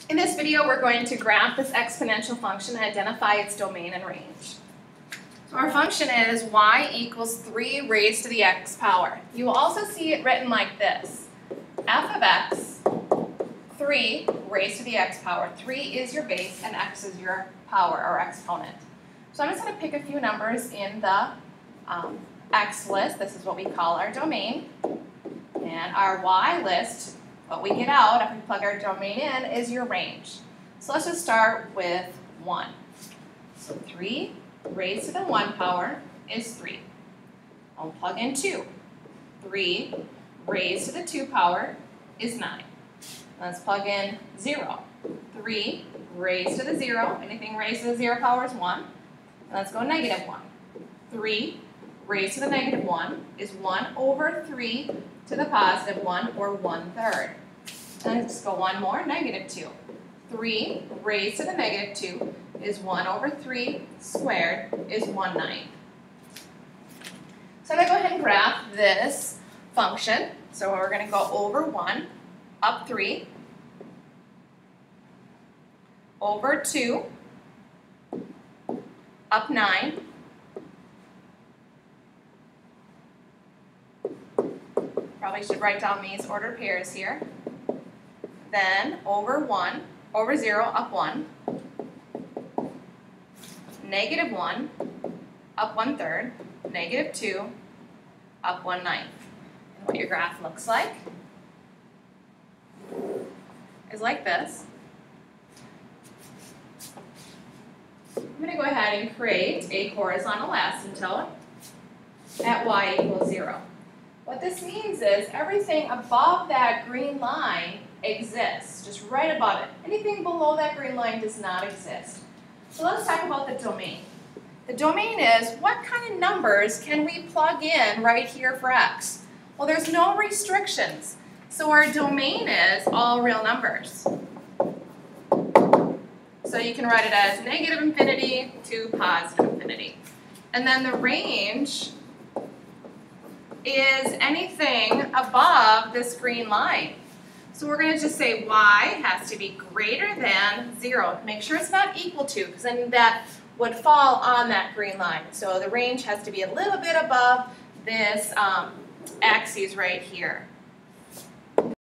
In this video, we're going to graph this exponential function and identify its domain and range. So our function is y equals 3 raised to the x power. You will also see it written like this. F of x, 3 raised to the x power. 3 is your base and x is your power or exponent. So I'm just going to pick a few numbers in the x list. This is what we call our domain. And our y list, what we get out if we plug our domain in, is your range. So let's just start with 1. So 3 raised to the 1 power is 3. I'll plug in 2. 3 raised to the 2 power is 9. Let's plug in 0. 3 raised to the 0. Anything raised to the 0 power is 1. And let's go negative 1. 3 raised to the negative 1 is 1 over 3 to the positive 1, or 1/3. And let's go one more, negative 2. 3 raised to the negative 2 is 1 over 3 squared is 1/9. So I'm going to go ahead and graph this function. So we're going to go over 1, up 3, over 2, up 9, probably should write down these ordered pairs here. Then over 1, over 0, up 1, negative 1, up 1/3, negative 2, up 1/9. And what your graph looks like is like this. I'm going to go ahead and create a horizontal asymptote at y equals 0. What this means is everything above that green line exists, just right above it. Anything below that green line does not exist. So let's talk about the domain. The domain is what kind of numbers can we plug in right here for x? Well, there's no restrictions. So our domain is all real numbers. So you can write it as negative infinity to positive infinity. And then the range is anything above this green line. So we're going to just say y has to be greater than 0. Make sure it's not equal to, because then that would fall on that green line. So the range has to be a little bit above this axis right here.